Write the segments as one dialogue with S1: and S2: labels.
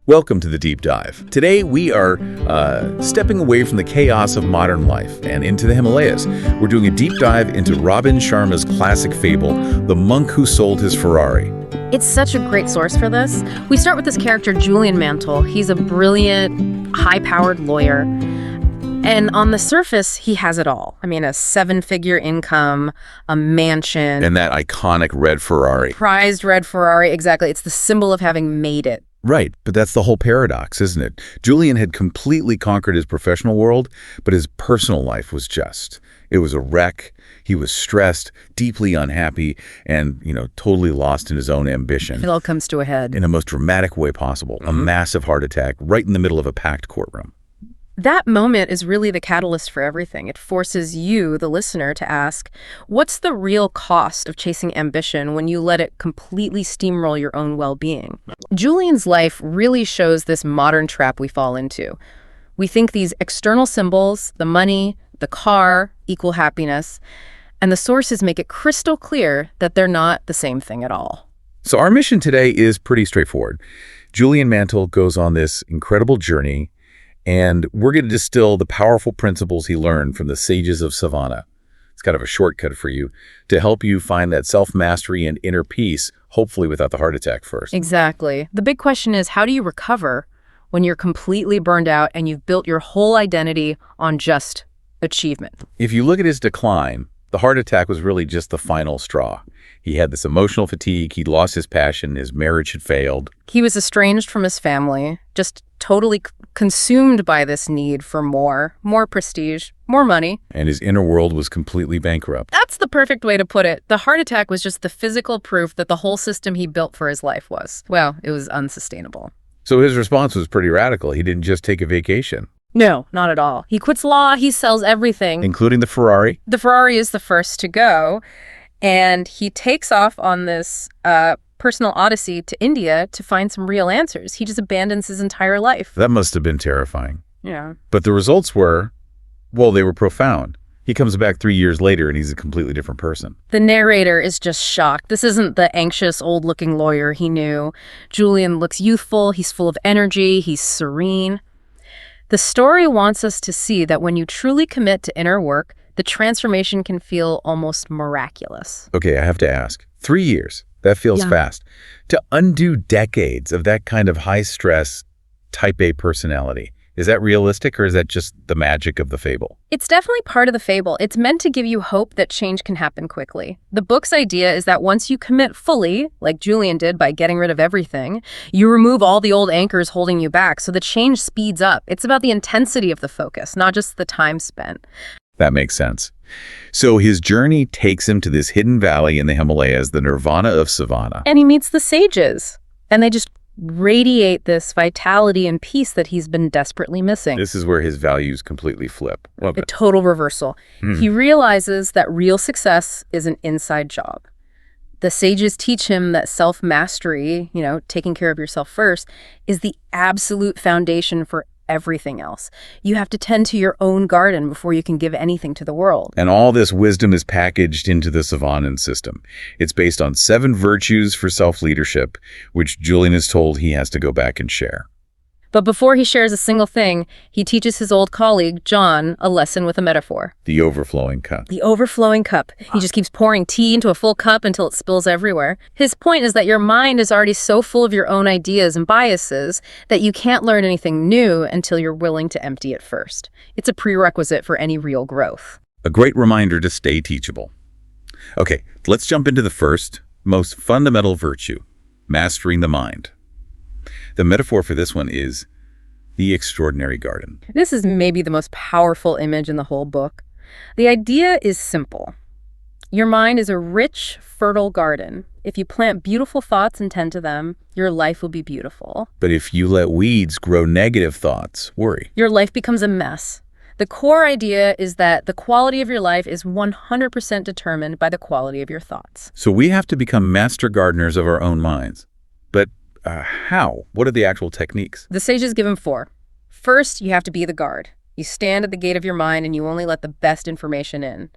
S1: Welcome to the Deep Dive. Today we are stepping away from the chaos of modern life and into the Himalayas. We're doing a deep dive into Robin Sharma's classic fable, The Monk Who Sold His Ferrari.
S2: It's such a great source for this. We start with this character, Julian Mantle. He's a brilliant, high-powered lawyer. And on the surface, he has it all. I mean, a 7-figure income, a mansion.
S1: And that iconic red Ferrari.
S2: Prized red Ferrari, exactly. It's the symbol of having made it.
S1: Right, but that's the whole paradox, isn't it? Julian had completely conquered his professional world, but his personal life was it was a wreck. He was stressed, deeply unhappy, and, totally lost in his own ambition.
S2: It all comes to a head.
S1: In the most dramatic way possible. A massive heart attack right in the middle of a packed courtroom.
S2: That moment is really the catalyst for everything. It forces you, the listener, to ask, what's the real cost of chasing ambition when you let it completely steamroll your own well-being? Julian's life really shows this modern trap we fall into. We think these external symbols, the money, the car, equal happiness, and the sources make it crystal clear that they're not the same thing at all.
S1: So our mission today is pretty straightforward. Julian Mantle goes on this incredible journey, and we're going to distill the powerful principles he learned from the sages of Savannah. It's kind of a shortcut for you to help you find that self-mastery and inner peace, hopefully without the heart attack first.
S2: Exactly. The big question is, how do you recover when you're completely burned out and you've built your whole identity on just achievement?
S1: If you look at his decline, the heart attack was really just the final straw. He had this emotional fatigue, he'd lost his passion, his marriage had failed.
S2: He was estranged from his family, just totally consumed by this need for more prestige, more money.
S1: And his inner world was completely bankrupt.
S2: That's the perfect way to put it. The heart attack was just the physical proof that the whole system he built for his life it was unsustainable.
S1: So his response was pretty radical. He didn't just take a vacation.
S2: No, not at all. He quits law, he sells everything.
S1: Including the Ferrari.
S2: The Ferrari is the first to go. And he takes off on this personal odyssey to India to find some real answers. He just abandons his entire life.
S1: That must have been terrifying.
S2: Yeah.
S1: But the results were, they were profound. He comes back 3 years later and he's a completely different person.
S2: The narrator is just shocked. This isn't the anxious, old-looking lawyer he knew. Julian looks youthful, he's full of energy, he's serene. The story wants us to see that when you truly commit to inner work, the transformation can feel almost miraculous.
S1: Okay, I have to ask. 3 years. That feels fast. To undo decades of that kind of high-stress, type A personality, is that realistic or is that just the magic of the fable?
S2: It's definitely part of the fable. It's meant to give you hope that change can happen quickly. The book's idea is that once you commit fully, like Julian did by getting rid of everything, you remove all the old anchors holding you back, so the change speeds up. It's about the intensity of the focus, not just the time spent.
S1: That makes sense. So his journey takes him to this hidden valley in the Himalayas, the nirvana of Savannah.
S2: And he meets the sages, and they just radiate this vitality and peace that he's been desperately missing.
S1: This is where his values completely flip.
S2: A total reversal. He realizes that real success is an inside job. The sages teach him that self-mastery, taking care of yourself first, is the absolute foundation for everything else. You have to tend to your own garden before you can give anything to the world.
S1: And all this wisdom is packaged into the Savannan system. It's based on 7 virtues for self-leadership, which Julian is told he has to go back and share.
S2: But before he shares a single thing, he teaches his old colleague, John, a lesson with a metaphor.
S1: The overflowing cup.
S2: The overflowing cup. He just keeps pouring tea into a full cup until it spills everywhere. His point is that your mind is already so full of your own ideas and biases that you can't learn anything new until you're willing to empty it first. It's a prerequisite for any real growth.
S1: A great reminder to stay teachable. Okay, let's jump into the first, most fundamental virtue, mastering the mind. The metaphor for this one is the extraordinary garden.
S2: This is maybe the most powerful image in the whole book. The idea is simple. Your mind is a rich, fertile garden. If you plant beautiful thoughts and tend to them, your life will be beautiful.
S1: But if you let weeds grow negative thoughts, worry.
S2: Your life becomes a mess. The core idea is that the quality of your life is 100% determined by the quality of your thoughts.
S1: So we have to become master gardeners of our own minds. But how? What are the actual techniques?
S2: The sages give him 4. First, you have to be the guard. You stand at the gate of your mind and you only let the best information in.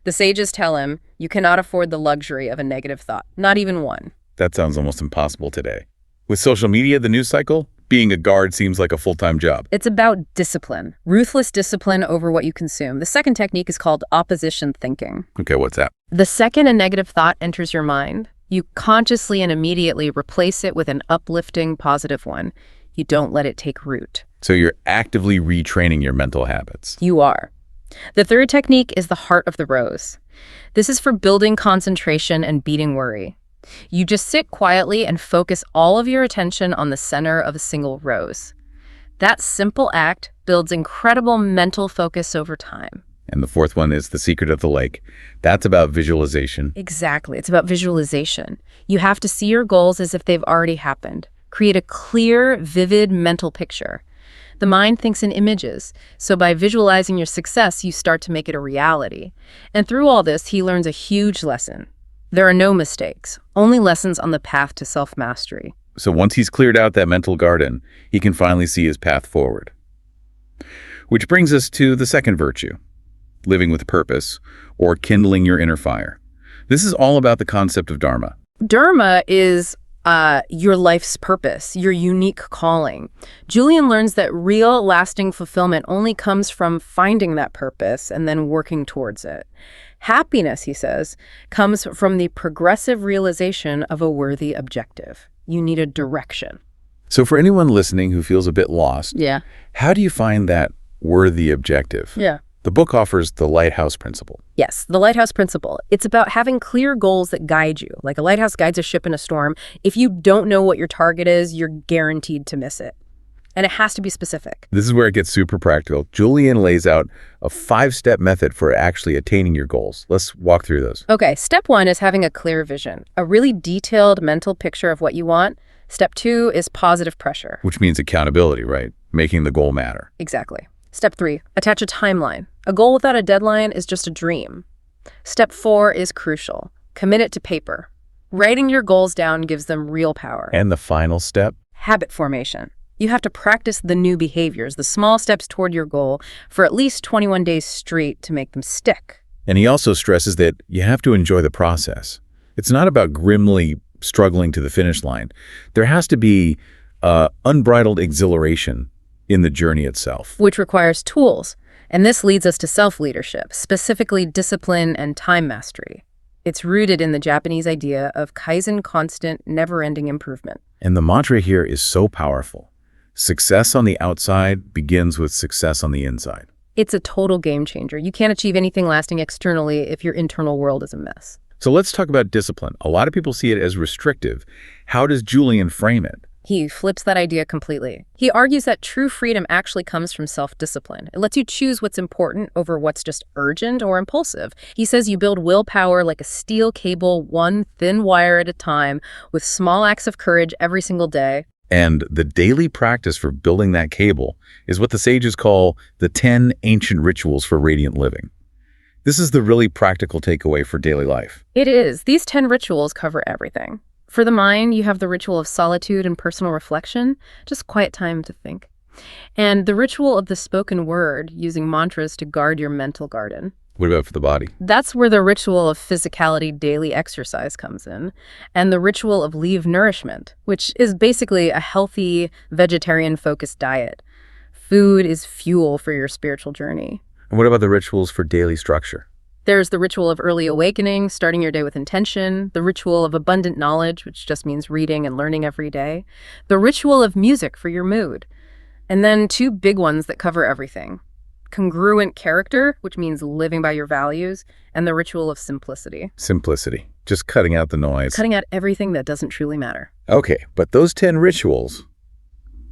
S2: The sages tell him you cannot afford the luxury of a negative thought, not even one.
S1: That sounds almost impossible today. With social media, the news cycle, being a guard seems like a full-time job.
S2: It's about discipline, ruthless discipline over what you consume. The second technique is called opposition thinking.
S1: Okay, what's that?
S2: The second a negative thought enters your mind, you consciously and immediately replace it with an uplifting, positive one. You don't let it take root.
S1: So you're actively retraining your mental habits.
S2: You are. The third technique is the heart of the rose. This is for building concentration and beating worry. You just sit quietly and focus all of your attention on the center of a single rose. That simple act builds incredible mental focus over time.
S1: And the fourth one is the secret of the lake. That's about visualization.
S2: Exactly. It's about visualization. You have to see your goals as if they've already happened. Create a clear, vivid mental picture. The mind thinks in images, so by visualizing your success, you start to make it a reality. And through all this, he learns a huge lesson. There are no mistakes, only lessons on the path to self-mastery.
S1: So once he's cleared out that mental garden, he can finally see his path forward. Which brings us to the second virtue, living with purpose, or kindling your inner fire. This is all about the concept of dharma.
S2: Dharma is your life's purpose, your unique calling. Julian learns that real, lasting fulfillment only comes from finding that purpose and then working towards it. Happiness, he says, comes from the progressive realization of a worthy objective. You need a direction.
S1: So for anyone listening who feels a bit lost, how do you find that worthy objective? The book offers the lighthouse principle.
S2: Yes, the lighthouse principle. It's about having clear goals that guide you. Like a lighthouse guides a ship in a storm. If you don't know what your target is, you're guaranteed to miss it. And it has to be specific.
S1: This is where it gets super practical. Julian lays out a 5-step method for actually attaining your goals. Let's walk through those.
S2: Okay, step 1 is having a clear vision, a really detailed mental picture of what you want. Step 2 is positive pressure.
S1: Which means accountability, right? Making the goal matter.
S2: Exactly. Step 3, attach a timeline. A goal without a deadline is just a dream. Step 4 is crucial. Commit it to paper. Writing your goals down gives them real power.
S1: And the final step?
S2: Habit formation. You have to practice the new behaviors, the small steps toward your goal, for at least 21 days straight to make them stick.
S1: And he also stresses that you have to enjoy the process. It's not about grimly struggling to the finish line. There has to be unbridled exhilaration in the journey itself.
S2: Which requires tools. And this leads us to self-leadership, specifically discipline and time mastery. It's rooted in the Japanese idea of kaizen, constant, never-ending improvement.
S1: And the mantra here is so powerful. Success on the outside begins with success on the inside.
S2: It's a total game changer. You can't achieve anything lasting externally if your internal world is a mess.
S1: So let's talk about discipline. A lot of people see it as restrictive. How does Julian frame it?
S2: He flips that idea completely. He argues that true freedom actually comes from self-discipline. It lets you choose what's important over what's just urgent or impulsive. He says you build willpower like a steel cable, one thin wire at a time, with small acts of courage every single day.
S1: And the daily practice for building that cable is what the sages call the 10 ancient rituals for radiant living. This is the really practical takeaway for daily life.
S2: It is. These 10 rituals cover everything. For the mind, you have the ritual of solitude and personal reflection, just quiet time to think. And the ritual of the spoken word, using mantras to guard your mental garden.
S1: What about for the body?
S2: That's where the ritual of physicality daily exercise comes in. And the ritual of leave nourishment, which is basically a healthy, vegetarian-focused diet. Food is fuel for your spiritual journey.
S1: And what about the rituals for daily structure?
S2: There's the ritual of early awakening, starting your day with intention, the ritual of abundant knowledge, which just means reading and learning every day, the ritual of music for your mood, and then 2 big ones that cover everything. Congruent character, which means living by your values, and the ritual of simplicity.
S1: Simplicity, just cutting out the noise.
S2: Cutting out everything that doesn't truly matter.
S1: Okay, but those 10 rituals,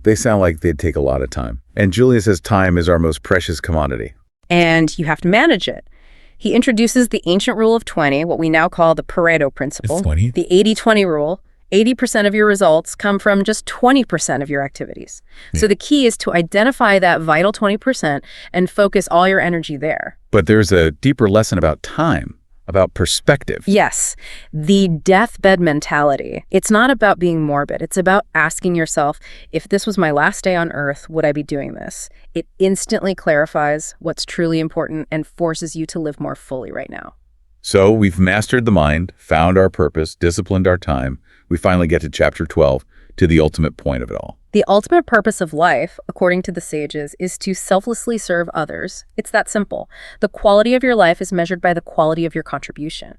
S1: they sound like they'd take a lot of time. And Julian says time is our most precious commodity.
S2: And you have to manage it. He introduces the ancient rule of 20, what we now call the Pareto principle.
S1: It's 20?
S2: The 80-20 rule. 80% of your results come from just 20% of your activities. Yeah. So the key is to identify that vital 20% and focus all your energy there.
S1: But there's a deeper lesson about time, about perspective.
S2: Yes, the deathbed mentality. It's not about being morbid. It's about asking yourself, if this was my last day on Earth, would I be doing this? It instantly clarifies what's truly important and forces you to live more fully right now.
S1: So we've mastered the mind, found our purpose, disciplined our time. We finally get to chapter 12, to the ultimate point of it all.
S2: The ultimate purpose of life, according to the sages, is to selflessly serve others. It's that simple. The quality of your life is measured by the quality of your contribution.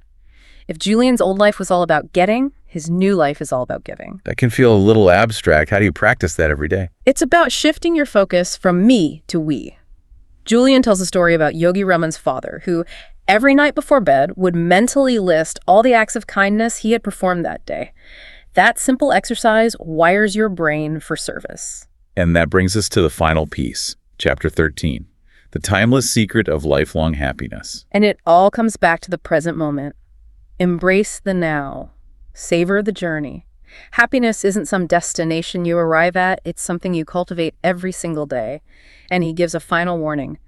S2: If Julian's old life was all about getting, his new life is all about giving.
S1: That can feel a little abstract. How do you practice that every day?
S2: It's about shifting your focus from me to we. Julian tells a story about Yogi Raman's father, who every night before bed would mentally list all the acts of kindness he had performed that day. That simple exercise wires your brain for service.
S1: And that brings us to the final piece, Chapter 13, the timeless secret of lifelong happiness.
S2: And it all comes back to the present moment. Embrace the now. Savor the journey. Happiness isn't some destination you arrive at, it's something you cultivate every single day. And he gives a final warning.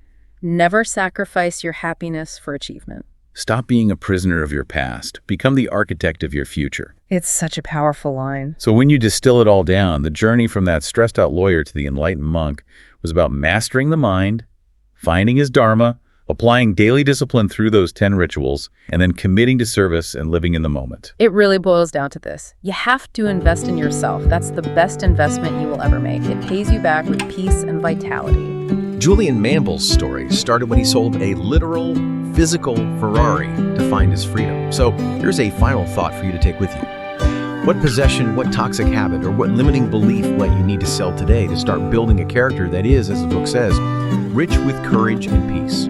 S2: Never sacrifice your happiness for achievement.
S1: Stop being a prisoner of your past. Become the architect of your future.
S2: It's such a powerful line.
S1: So when you distill it all down, the journey from that stressed-out lawyer to the enlightened monk was about mastering the mind, finding his dharma, applying daily discipline through those 10 rituals, and then committing to service and living in the moment.
S2: It really boils down to this. You have to invest in yourself. That's the best investment you will ever make. It pays you back with peace and vitality.
S3: Julian Mantle's story started when he sold a literal, physical Ferrari to find his freedom. So here's a final thought for you to take with you. What possession, what toxic habit, or what limiting belief might you need to sell today to start building a character that is, as the book says, rich with courage and peace?